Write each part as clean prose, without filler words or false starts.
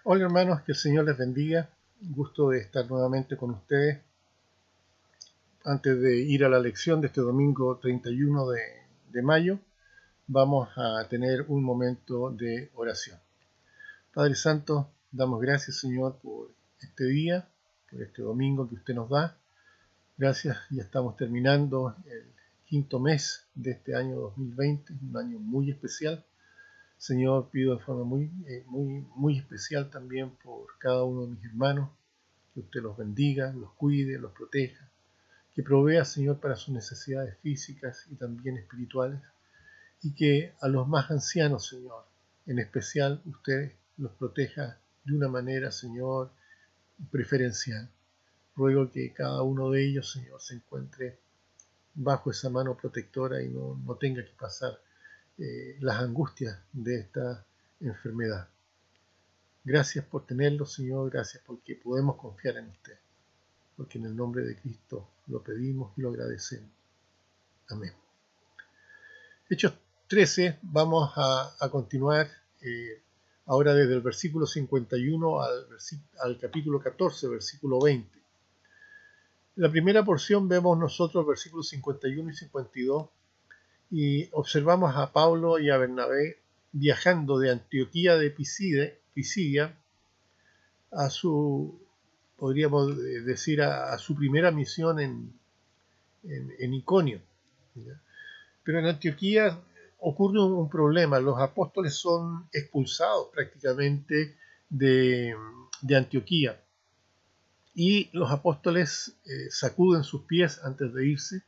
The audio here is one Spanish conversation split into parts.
Hola hermanos, que el Señor les bendiga. Gusto de estar nuevamente con ustedes. Antes de ir a la lección de este domingo 31 de mayo, vamos a tener un momento de oración. Padre Santo, damos gracias Señor por este día, por este domingo que usted nos da. Gracias, ya estamos terminando el quinto mes de este año 2020, un año muy especial. Señor, pido de forma muy especial también por cada uno de mis hermanos, que usted los bendiga, los cuide, los proteja, que provea, Señor, para sus necesidades físicas y también espirituales, y que a los más ancianos, Señor, en especial usted los proteja de una manera, Señor, preferencial. Ruego que cada uno de ellos, Señor, se encuentre bajo esa mano protectora y no tenga que pasar las angustias de esta enfermedad. Gracias por tenerlo, Señor, gracias porque podemos confiar en usted, porque en el nombre de Cristo lo pedimos y lo agradecemos. Amén. Hechos 13, vamos a continuar ahora desde el versículo 51 al capítulo 14, versículo 20. En la primera porción vemos nosotros versículos 51 y 52 y observamos a Pablo y a Bernabé viajando de Antioquía de Pisidia a su, podríamos decir, a su primera misión en Iconio. ¿Ya? Pero en Antioquía ocurre un problema, los apóstoles son expulsados prácticamente de Antioquía y los apóstoles sacuden sus pies antes de irse,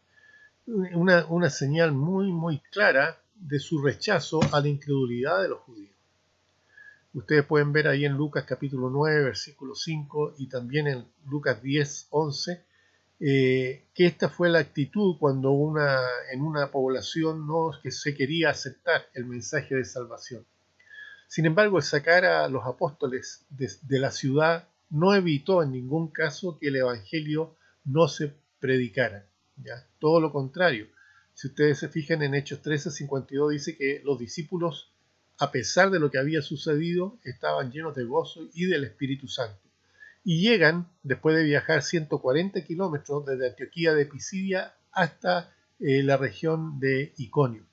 una señal muy clara de su rechazo a la incredulidad de los judíos. Ustedes pueden ver ahí en Lucas capítulo 9, versículo 5 y también en Lucas 10, 11, que esta fue la actitud cuando en una población no que se quería aceptar el mensaje de salvación. Sin embargo, el sacar a los apóstoles de la ciudad no evitó en ningún caso que el evangelio no se predicara, ¿ya? Todo lo contrario. Si ustedes se fijan en Hechos 13, 52 dice que los discípulos, a pesar de lo que había sucedido, estaban llenos de gozo y del Espíritu Santo. Y llegan, después de viajar 140 kilómetros desde Antioquía de Pisidia hasta la región de Iconio,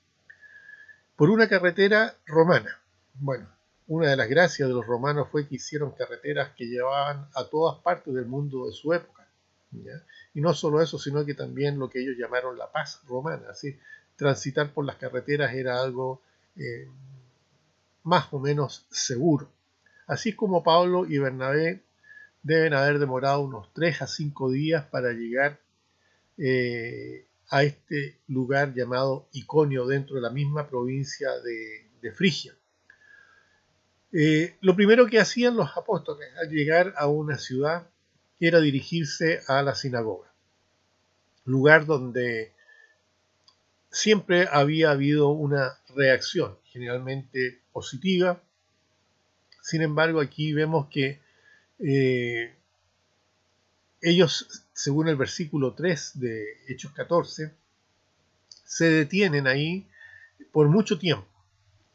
por una carretera romana. Bueno, una de las gracias de los romanos fue que hicieron carreteras que llevaban a todas partes del mundo de su época, ¿ya? Y no solo eso, sino que también lo que ellos llamaron la paz romana. Así, transitar por las carreteras era algo más o menos seguro. Así es como Pablo y Bernabé deben haber demorado unos 3 a 5 días para llegar a este lugar llamado Iconio, dentro de la misma provincia de Frigia. Lo primero que hacían los apóstoles al llegar a una ciudad era dirigirse a la sinagoga, lugar donde siempre había habido una reacción, generalmente positiva. Sin embargo, aquí vemos que ellos, según el versículo 3 de Hechos 14, se detienen ahí por mucho tiempo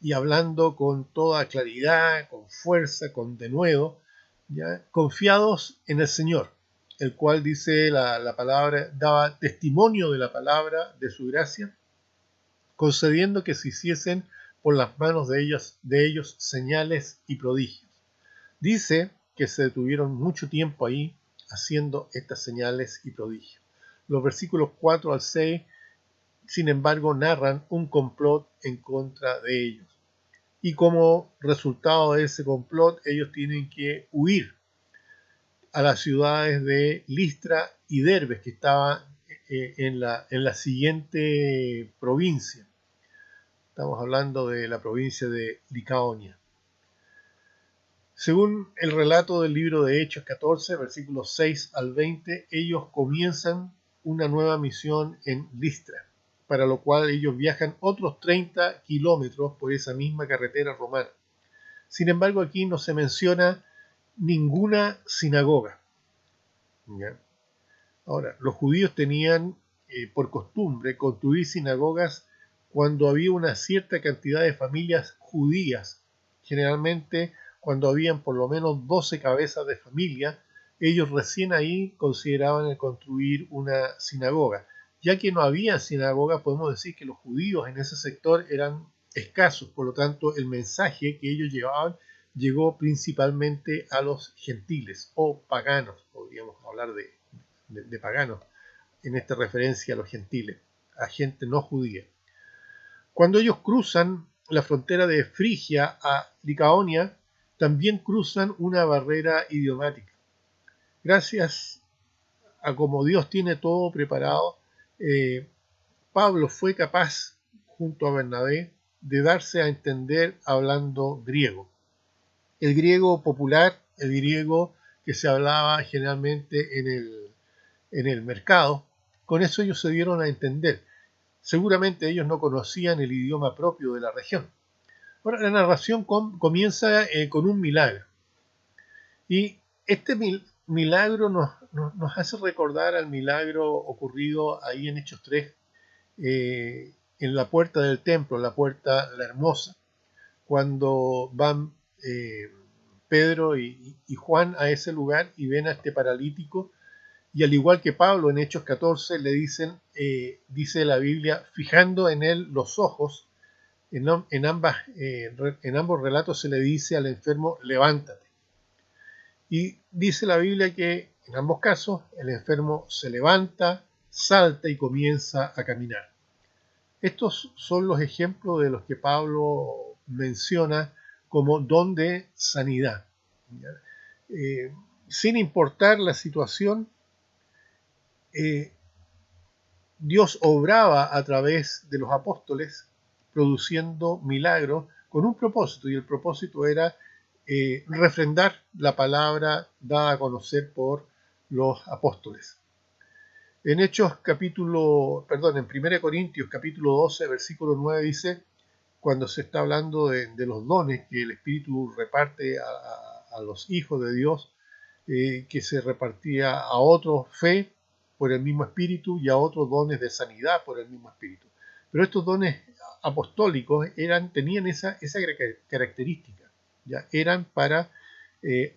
y hablando con toda claridad, con fuerza, con denuedo, ¿ya? Confiados en el Señor, el cual dice la palabra, daba testimonio de la palabra de su gracia, concediendo que se hiciesen por las manos de ellos señales y prodigios. Dice que se detuvieron mucho tiempo ahí haciendo estas señales y prodigios. Los versículos 4 al 6, sin embargo, narran un complot en contra de ellos. Y como resultado de ese complot, ellos tienen que huir a las ciudades de Listra y Derbe, que estaban en la siguiente provincia. Estamos hablando de la provincia de Licaonia. Según el relato del libro de Hechos 14, versículos 6 al 20, ellos comienzan una nueva misión en Listra, para lo cual ellos viajan otros 30 kilómetros por esa misma carretera romana. Sin embargo, aquí no se menciona ninguna sinagoga, ¿ya? Ahora, los judíos tenían por costumbre construir sinagogas cuando había una cierta cantidad de familias judías, generalmente cuando habían por lo menos 12 cabezas de familia, ellos recién ahí consideraban el construir una sinagoga. Ya que no había sinagoga, podemos decir que los judíos en ese sector eran escasos, por lo tanto el mensaje que ellos llevaban llegó principalmente a los gentiles o paganos, podríamos hablar de paganos en esta referencia a los gentiles, a gente no judía. Cuando ellos cruzan la frontera de Frigia a Licaonia, también cruzan una barrera idiomática. Gracias a como Dios tiene todo preparado, Pablo fue capaz, junto a Bernabé, de darse a entender hablando griego. El griego popular, el griego que se hablaba generalmente en el mercado, con eso ellos se dieron a entender. Seguramente ellos no conocían el idioma propio de la región. Ahora, la narración comienza con un milagro. Y este milagro nos hace recordar al milagro ocurrido ahí en Hechos 3, en la puerta del templo, la puerta la hermosa, cuando van Pedro y Juan a ese lugar y ven a este paralítico, y al igual que Pablo en Hechos 14 le dicen, dice la Biblia, fijando en él los ojos, en ambos relatos se le dice al enfermo, levántate. Y dice la Biblia que en ambos casos el enfermo se levanta, salta y comienza a caminar. Estos son los ejemplos de los que Pablo menciona como don de sanidad. Sin importar la situación, Dios obraba a través de los apóstoles produciendo milagros con un propósito, y el propósito era refrendar la palabra dada a conocer por los apóstoles. En en 1 Corintios capítulo 12, versículo 9 dice, cuando se está hablando de los dones que el Espíritu reparte a los hijos de Dios, que se repartía a otros fe por el mismo Espíritu y a otros dones de sanidad por el mismo Espíritu. Pero estos dones apostólicos tenían esa característica, ¿ya? Eran para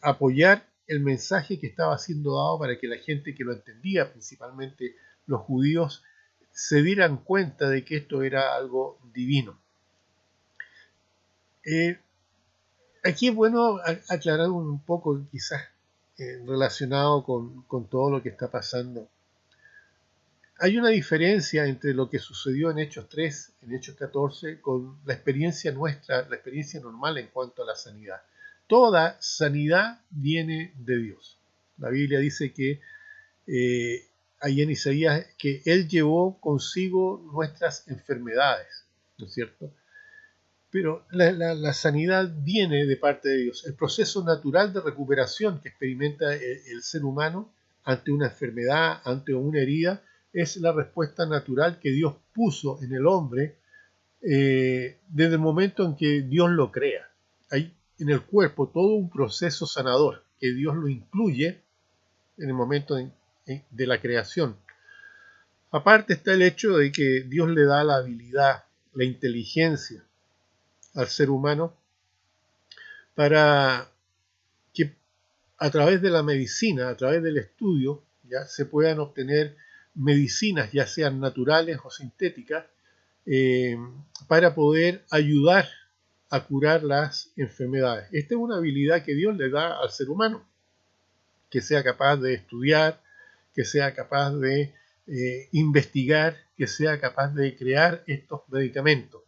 apoyar el mensaje que estaba siendo dado para que la gente que lo entendía, principalmente los judíos, se dieran cuenta de que esto era algo divino. Aquí es bueno aclarar un poco, quizás relacionado con todo lo que está pasando. Hay una diferencia entre lo que sucedió en Hechos 3, en Hechos 14, con la experiencia nuestra, la experiencia normal en cuanto a la sanidad. Toda sanidad viene de Dios. La Biblia dice que ahí en Isaías, que Él llevó consigo nuestras enfermedades, ¿no es cierto? Pero la sanidad viene de parte de Dios. El proceso natural de recuperación que experimenta el ser humano ante una enfermedad, ante una herida, es la respuesta natural que Dios puso en el hombre desde el momento en que Dios lo crea. Hay en el cuerpo todo un proceso sanador que Dios lo incluye en el momento de la creación. Aparte está el hecho de que Dios le da la habilidad, la inteligencia al ser humano para que a través de la medicina, a través del estudio, ya se puedan obtener medicinas, ya sean naturales o sintéticas, para poder ayudar a curar las enfermedades. Esta es una habilidad que Dios le da al ser humano, que sea capaz de estudiar, que sea capaz de investigar, que sea capaz de crear estos medicamentos.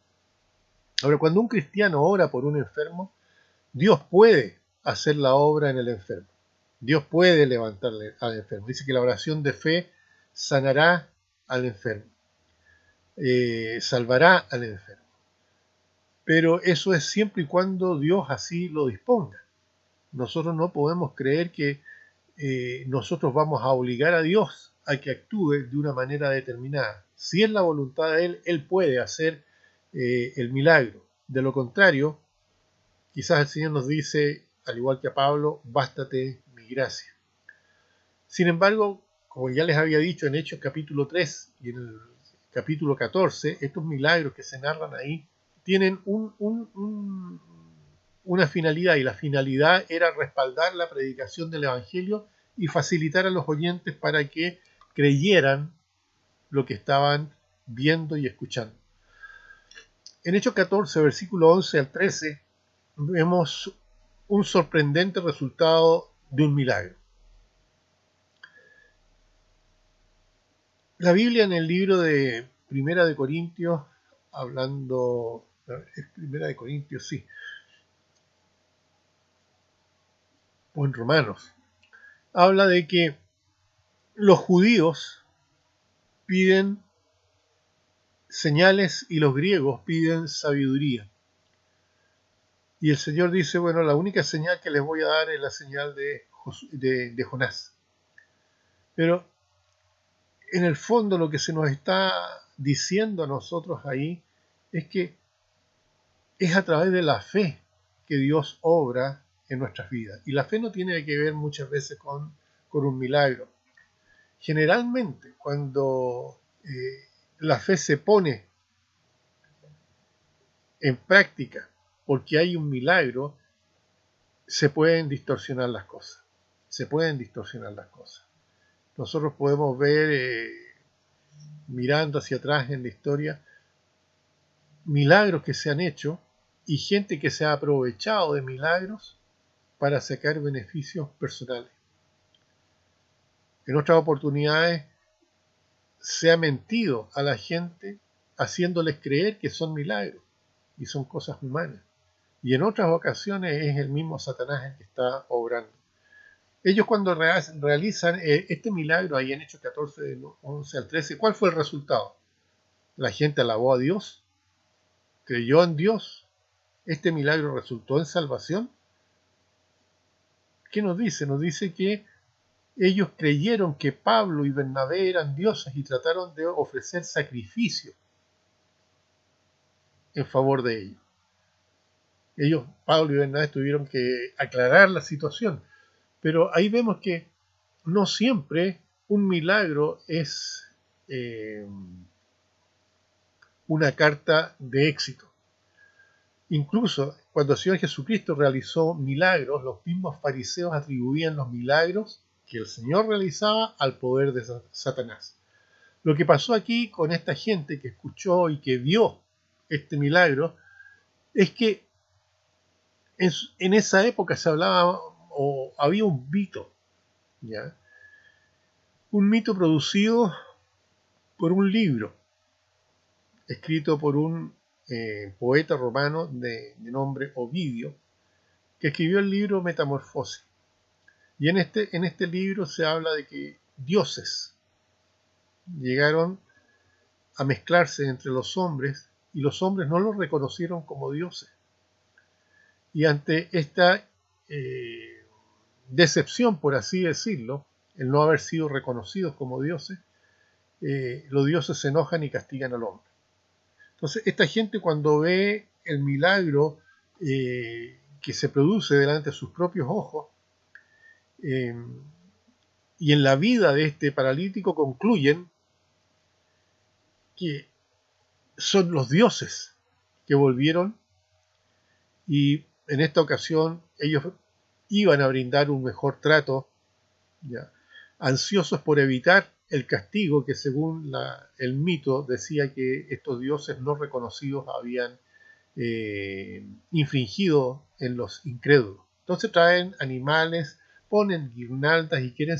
Ahora, cuando un cristiano ora por un enfermo, Dios puede hacer la obra en el enfermo. Dios puede levantarle al enfermo. Dice que la oración de fe sanará al enfermo, salvará al enfermo. Pero eso es siempre y cuando Dios así lo disponga. Nosotros no podemos creer que nosotros vamos a obligar a Dios a que actúe de una manera determinada. Si es la voluntad de Él, Él puede hacer el milagro. De lo contrario, quizás el Señor nos dice, al igual que a Pablo, bástate mi gracia. Sin embargo, como ya les había dicho en Hechos capítulo 3 y en el capítulo 14, estos milagros que se narran ahí tienen una finalidad, y la finalidad era respaldar la predicación del Evangelio y facilitar a los oyentes para que creyeran lo que estaban viendo y escuchando. En Hechos 14, versículo 11 al 13, vemos un sorprendente resultado de un milagro. La Biblia en el libro de Primera de Corintios, es Primera de Corintios, sí, o en Romanos, habla de que los judíos piden señales y los griegos piden sabiduría. Y el Señor dice, bueno, la única señal que les voy a dar es la señal de Jonás. Pero en el fondo lo que se nos está diciendo a nosotros ahí es que es a través de la fe que Dios obra en nuestras vidas. Y la fe no tiene que ver muchas veces con un milagro. Generalmente, cuando la fe se pone en práctica porque hay un milagro, se pueden distorsionar las cosas. Se pueden distorsionar las cosas. Nosotros podemos ver, mirando hacia atrás en la historia, milagros que se han hecho y gente que se ha aprovechado de milagros para sacar beneficios personales. En otras oportunidades se ha mentido a la gente haciéndoles creer que son milagros y son cosas humanas. Y en otras ocasiones es el mismo Satanás el que está obrando. Ellos cuando realizan este milagro ahí en Hechos 14, del 11 al 13, ¿cuál fue el resultado? La gente alabó a Dios, creyó en Dios. ¿Este milagro resultó en salvación? ¿Qué nos dice? Nos dice que ellos creyeron que Pablo y Bernabé eran dioses y trataron de ofrecer sacrificio en favor de ellos. Pablo y Bernabé, tuvieron que aclarar la situación. Pero ahí vemos que no siempre un milagro es una carta de éxito. Incluso cuando el Señor Jesucristo realizó milagros, los mismos fariseos atribuían los milagros que el Señor realizaba al poder de Satanás. Lo que pasó aquí con esta gente que escuchó y que vio este milagro es que en esa época se hablaba o había un mito, ¿ya? Un mito producido por un libro escrito por un poeta romano de nombre Ovidio, que escribió el libro Metamorfosis. Y en este libro se habla de que dioses llegaron a mezclarse entre los hombres y los hombres no los reconocieron como dioses. Y ante esta decepción, por así decirlo, el no haber sido reconocidos como dioses, los dioses se enojan y castigan al hombre. Entonces, esta gente cuando ve el milagro que se produce delante de sus propios ojos, y en la vida de este paralítico concluyen que son los dioses que volvieron y en esta ocasión ellos iban a brindar un mejor trato, ¿ya? Ansiosos por evitar el castigo que según el mito decía que estos dioses no reconocidos habían infringido en los incrédulos. Entonces traen animales, ponen guirnaldas y quieren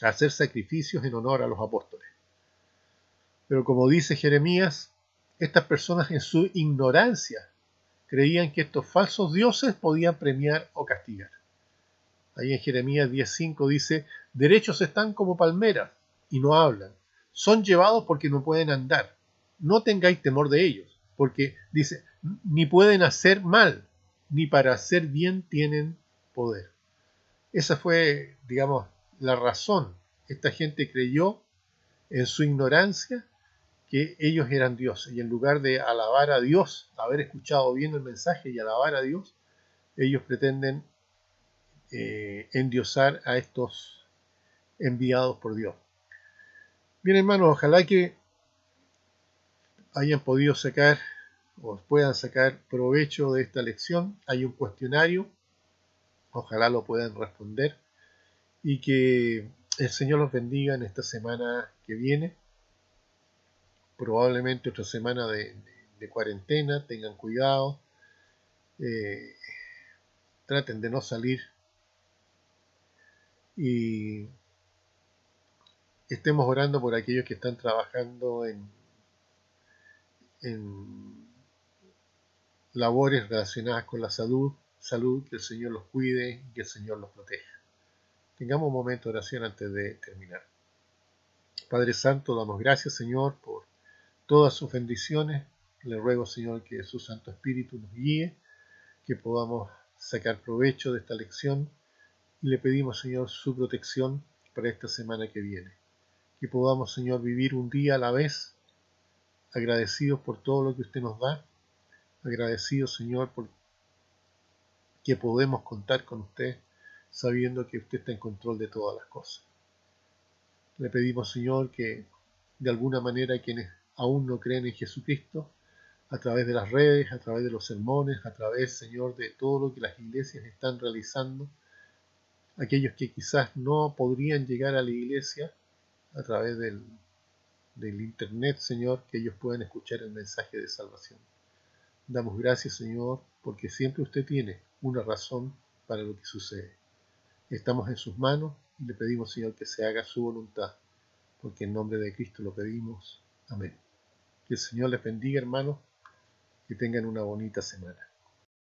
hacer sacrificios en honor a los apóstoles. Pero como dice Jeremías, estas personas en su ignorancia creían que estos falsos dioses podían premiar o castigar. Ahí en Jeremías 10:5 dice, derechos están como palmeras y no hablan, son llevados porque no pueden andar, no tengáis temor de ellos, porque dice, ni pueden hacer mal, ni para hacer bien tienen poder. Esa fue, digamos, la razón. Esta gente creyó en su ignorancia que ellos eran dioses, y en lugar de alabar a Dios, haber escuchado bien el mensaje y alabar a Dios, ellos pretenden endiosar a estos enviados por Dios. Bien, hermanos, ojalá que hayan podido sacar o puedan sacar provecho de esta lección. Hay un cuestionario, ojalá lo puedan responder y que el Señor los bendiga en esta semana que viene, probablemente otra semana de cuarentena. Tengan cuidado, eh, traten de no salir y estemos orando por aquellos que están trabajando en labores relacionadas con la salud, que el Señor los cuide y que el Señor los proteja. Tengamos un momento de oración antes de terminar. Padre Santo, damos gracias, Señor, por todas sus bendiciones. Le ruego, Señor, que su Santo Espíritu nos guíe, que podamos sacar provecho de esta lección y le pedimos, Señor, su protección para esta semana que viene. Que podamos, Señor, vivir un día a la vez, agradecidos por todo lo que usted nos da, agradecidos, Señor, por que podemos contar con usted, sabiendo que usted está en control de todas las cosas. Le pedimos, Señor, que de alguna manera quienes aún no creen en Jesucristo, a través de las redes, a través de los sermones, a través, Señor, de todo lo que las iglesias están realizando, aquellos que quizás no podrían llegar a la iglesia a través del Internet, Señor, que ellos puedan escuchar el mensaje de salvación. Damos gracias, Señor, porque siempre usted tiene una razón para lo que sucede. Estamos en sus manos y le pedimos, Señor, que se haga su voluntad, porque en nombre de Cristo lo pedimos. Amén. Que el Señor les bendiga, hermanos, que tengan una bonita semana.